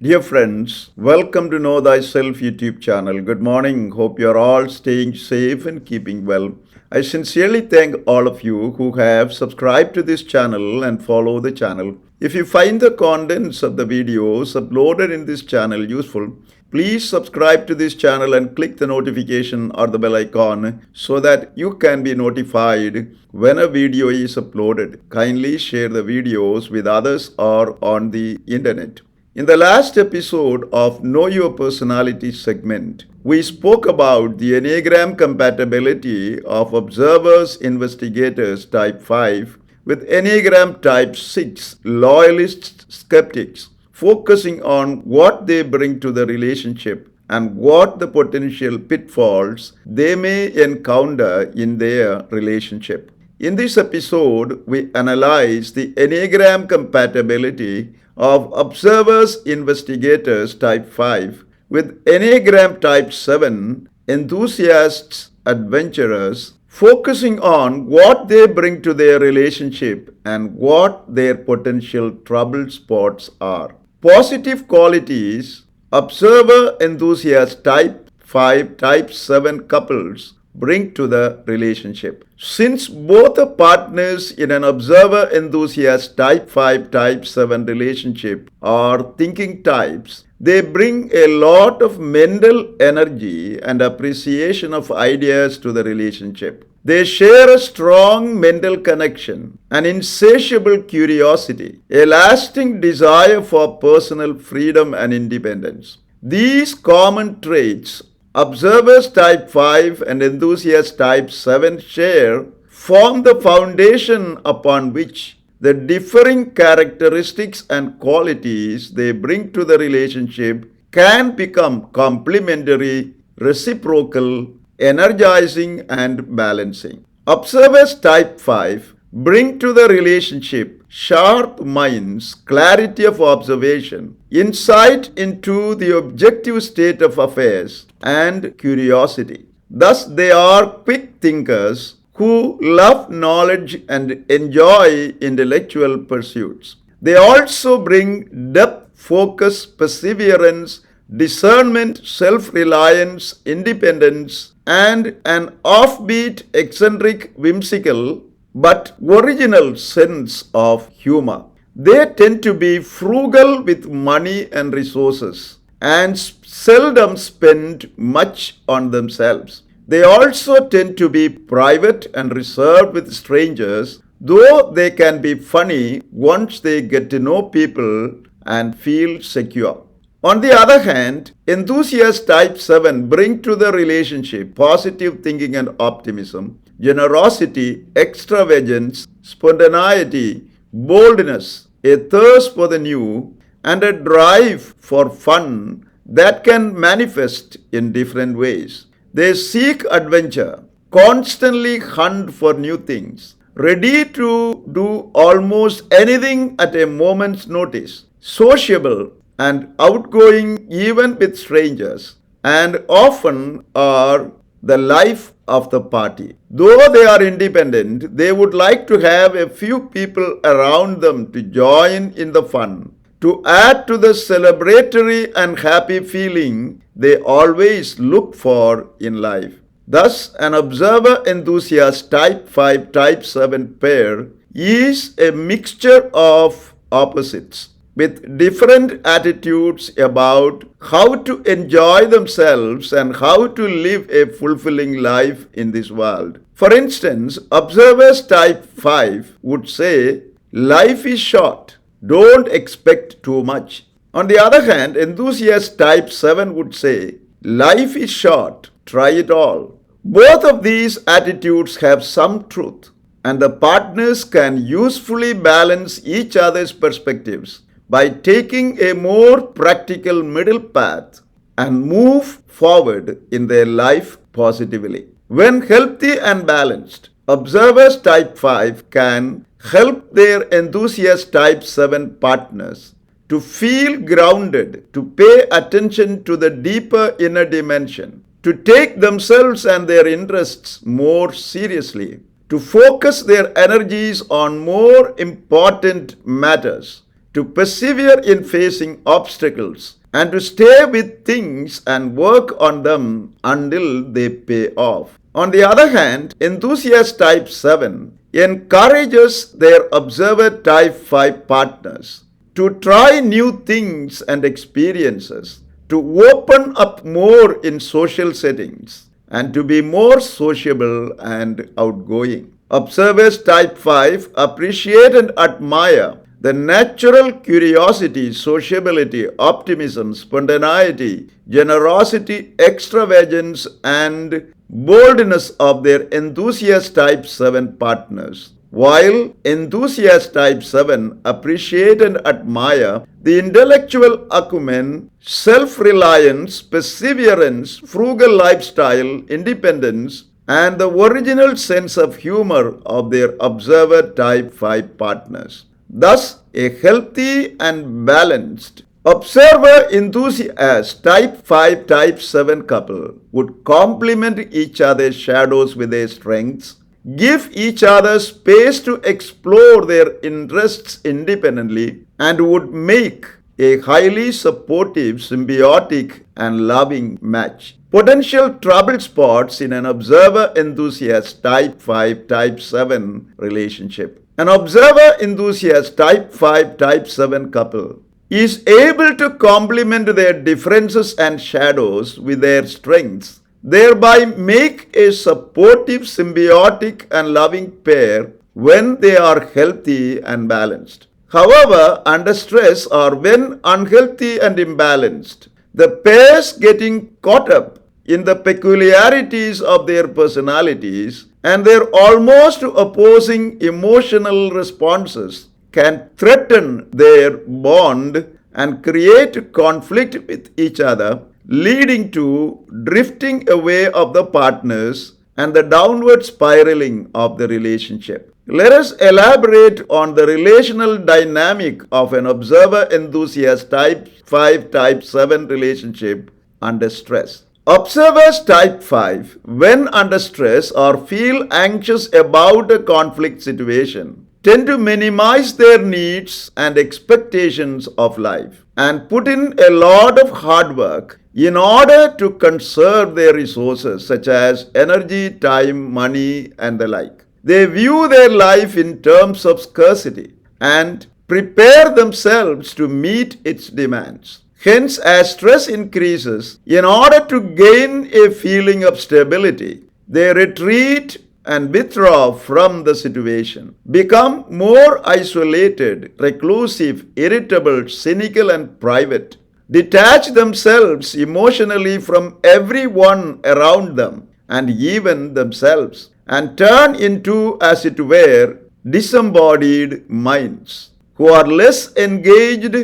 Dear friends, welcome to Know Thyself YouTube Channel. Good morning. Hope you are all staying safe and keeping well. I sincerely thank all of you who have subscribed to this channel and follow the channel. If you find the contents of the videos uploaded in this channel useful, please subscribe to this channel and click the notification or the bell icon so that you can be notified when a video is uploaded. Kindly share the videos with others or on the internet. In the last episode of Know Your Personality segment, we spoke about the Enneagram compatibility of observers, investigators type 5 with Enneagram type 6, Loyalists, Skeptics, focusing on what they bring to the relationship and what the potential pitfalls they may encounter in their relationship. In this episode, we analyze the Enneagram compatibility of observers, investigators type 5 with Enneagram type 7, enthusiasts, adventurers, focusing on what they bring to their relationship and what their potential trouble spots are. Positive qualities observer, enthusiast type 5, type 7 couples bring to the relationship. Since both the partners in an observer enthusiast type 5 type 7 relationship are thinking types, they bring a lot of mental energy and appreciation of ideas to the relationship. They share a strong mental connection, an insatiable curiosity, a lasting desire for personal freedom and independence. These common traits observers type 5 and enthusiasts type 7 share form the foundation upon which the differing characteristics and qualities they bring to the relationship can become complementary, reciprocal, energizing, and balancing. Observers type 5 bring to the relationship sharp minds, clarity of observation, insight into the objective state of affairs, and curiosity. Thus, they are quick thinkers who love knowledge and enjoy intellectual pursuits. They also bring depth, focus, perseverance, discernment, self-reliance, independence, and an offbeat, eccentric, whimsical, but original sense of humor. They tend to be frugal with money and resources and seldom spend much on themselves. They also tend to be private and reserved with strangers, though they can be funny once they get to know people and feel secure. On the other hand, enthusiasts type 7 bring to the relationship positive thinking and optimism, generosity, extravagance, spontaneity, boldness, a thirst for the new, and a drive for fun that can manifest in different ways. They seek adventure, constantly hunt for new things, ready to do almost anything at a moment's notice, sociable and outgoing even with strangers, and often are the life of the party. Though they are independent, they would like to have a few people around them to join in the fun, to add to the celebratory and happy feeling they always look for in life. Thus, an observer enthusiast type 5 type 7 pair is a mixture of opposites with different attitudes about how to enjoy themselves and how to live a fulfilling life in this world. For instance, observers type 5 would say, life is short, don't expect too much. On the other hand, enthusiast type 7 would say, life is short, try it all. Both of these attitudes have some truth, and the partners can usefully balance each other's perspectives by taking a more practical middle path and move forward in their life positively. When healthy and balanced, observers type 5 can help their enthusiast type 7 partners to feel grounded, to pay attention to the deeper inner dimension, to take themselves and their interests more seriously, to focus their energies on more important matters, to persevere in facing obstacles, and to stay with things and work on them until they pay off. On the other hand, enthusiast type 7 encourages their observer type 5 partners to try new things and experiences, to open up more in social settings, and to be more sociable and outgoing. Observers type 5 appreciate and admire the natural curiosity, sociability, optimism, spontaneity, generosity, extravagance, and boldness of their enthusiast type 7 partners, while enthusiast type 7 appreciate and admire the intellectual acumen, self-reliance, perseverance, frugal lifestyle, independence, and the original sense of humor of their observer type 5 partners. Thus, a healthy and balanced observer enthusiast type 5 type 7 couple would complement each other's shadows with their strengths, give each other space to explore their interests independently, and would make a highly supportive, symbiotic, and loving match. Potential trouble spots in an observer enthusiast type 5 type 7 relationship. An observer enthusiast type 5 type 7 couple is able to complement their differences and shadows with their strengths, thereby make a supportive, symbiotic, and loving pair when they are healthy and balanced. However, under stress or when unhealthy and imbalanced, the pairs getting caught up in the peculiarities of their personalities and their almost opposing emotional responses can threaten their bond and create conflict with each other, leading to drifting away of the partners and the downward spiraling of the relationship. Let us elaborate on the relational dynamic of an observer enthusiast type 5 type 7 relationship under stress. Observers type 5, when under stress or feel anxious about a conflict situation, tend to minimize their needs and expectations of life and put in a lot of hard work in order to conserve their resources such as energy, time, money, and the like. They view their life in terms of scarcity and prepare themselves to meet its demands. Hence, as stress increases, in order to gain a feeling of stability, they retreat and withdraw from the situation, become more isolated, reclusive, irritable, cynical, and private, detach themselves emotionally from everyone around them and even themselves, and turn into, as it were, disembodied minds who are less engaged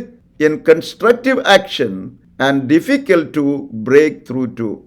in constructive action and difficult to break through to.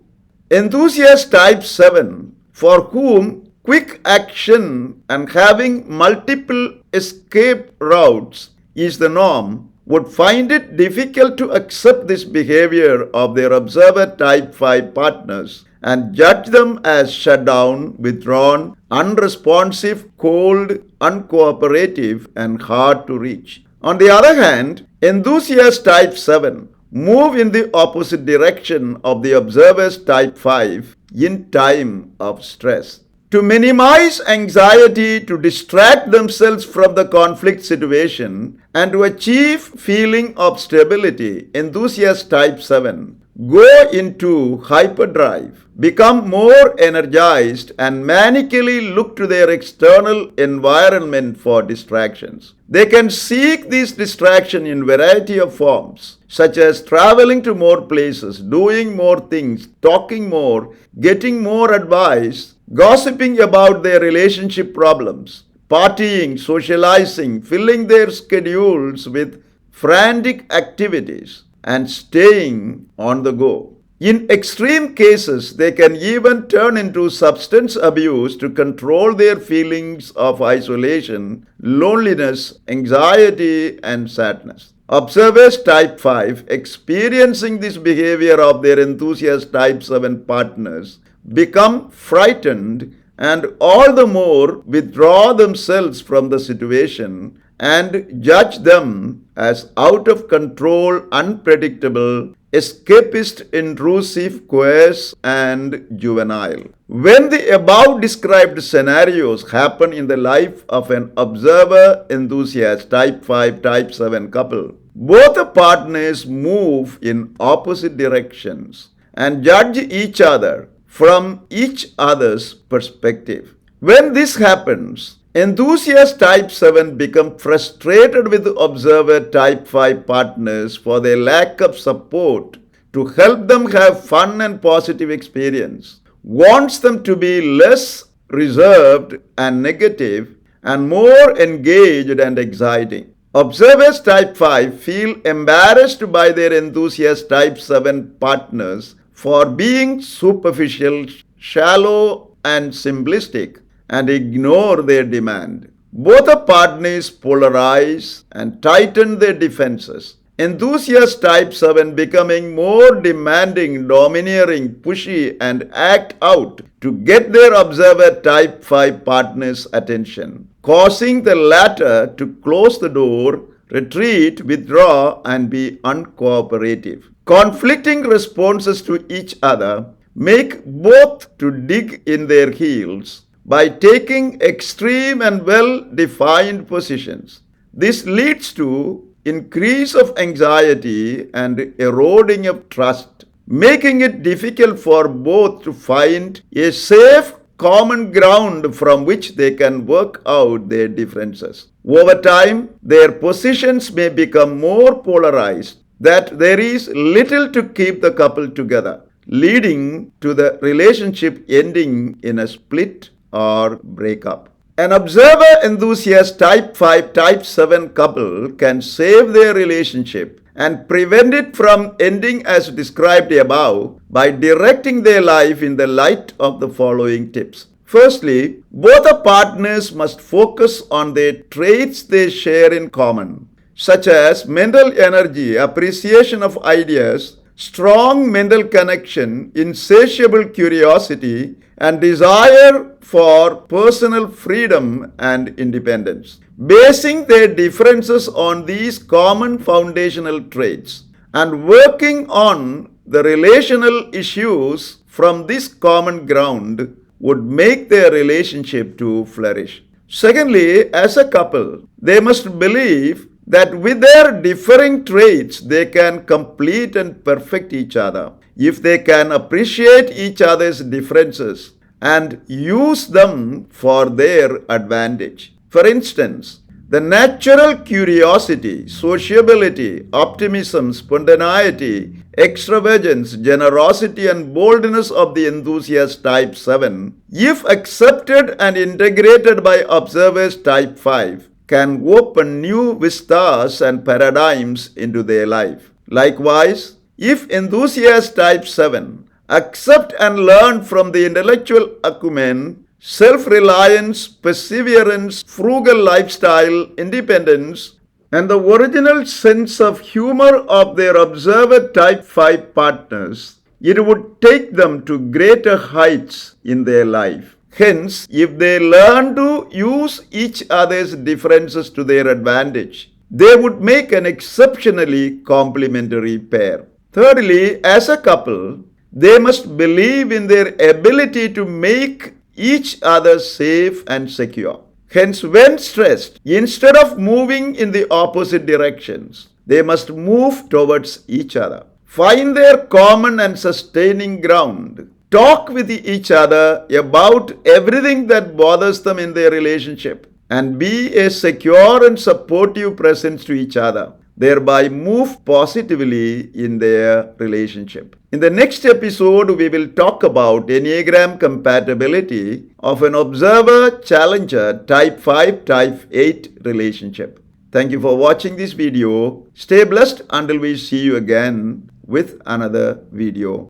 Enthusiast type 7, for whom quick action and having multiple escape routes is the norm, would find it difficult to accept this behavior of their observer type 5 partners and judge them as shut down, withdrawn, unresponsive, cold, uncooperative, and hard to reach. On the other hand, enthusiast type 7 move in the opposite direction of the observers type 5 in time of stress. To minimize anxiety, to distract themselves from the conflict situation, and to achieve feeling of stability, enthusiast type 7 go into hyperdrive, become more energized, and manically look to their external environment for distractions. They can seek this distraction in variety of forms, such as traveling to more places, doing more things, talking more, getting more advice, gossiping about their relationship problems, partying, socializing, filling their schedules with frantic activities, and staying on the go. In extreme cases, they can even turn into substance abuse to control their feelings of isolation, loneliness, anxiety, and sadness. Observers type 5 experiencing this behavior of their enthusiast type 7 partners become frightened and all the more withdraw themselves from the situation and judge them as out of control, unpredictable, escapist, intrusive, coarse, and juvenile. When the above described scenarios happen in the life of an observer enthusiast type 5, type 7 couple, both the partners move in opposite directions and judge each other from each other's perspective. When this happens, enthusiast type 7 become frustrated with observer type 5 partners for their lack of support to help them have fun and positive experience, wants them to be less reserved and negative and more engaged and exciting. Observers type 5 feel embarrassed by their enthusiast type 7 partners for being superficial, shallow, and simplistic and ignore their demand. Both the partners polarize and tighten their defenses. Enthusiast type 7 becoming more demanding, domineering, pushy, and act out to get their observer type 5 partner's attention, causing the latter to close the door, retreat, withdraw, and be uncooperative. Conflicting responses to each other make both to dig in their heels by taking extreme and well-defined positions. This leads to increase of anxiety and eroding of trust, making it difficult for both to find a safe common ground from which they can work out their differences. Over time, their positions may become more polarized, that there is little to keep the couple together, leading to the relationship ending in a split or breakup. An observer enthusiast type 5, type 7 couple can save their relationship and prevent it from ending as described above by directing their life in the light of the following tips. Firstly, both the partners must focus on the traits they share in common, such as mental energy, appreciation of ideas, strong mental connection, insatiable curiosity, and desire for personal freedom and independence. Basing their differences on these common foundational traits and working on the relational issues from this common ground would make their relationship to flourish. Secondly, as a couple, they must believe that with their differing traits, they can complete and perfect each other if they can appreciate each other's differences and use them for their advantage. For instance, the natural curiosity, sociability, optimism, spontaneity, extravagance, generosity, and boldness of the enthusiast type 7, if accepted and integrated by observers type 5, can open new vistas and paradigms into their life. Likewise, if enthusiast type 7 accept and learn from the intellectual acumen, self-reliance, perseverance, frugal lifestyle, independence, and the original sense of humor of their observer type 5 partners, it would take them to greater heights in their life. Hence, if they learn to use each other's differences to their advantage, they would make an exceptionally complementary pair. Thirdly, as a couple, they must believe in their ability to make each other safe and secure. Hence, when stressed, instead of moving in the opposite directions, they must move towards each other. Find their common and sustaining ground. Talk with each other about everything that bothers them in their relationship and be a secure and supportive presence to each other. Thereby move positively in their relationship. In the next episode, we will talk about Enneagram compatibility of an observer-challenger type 5, type 8 relationship. Thank you for watching this video. Stay blessed until we see you again with another video.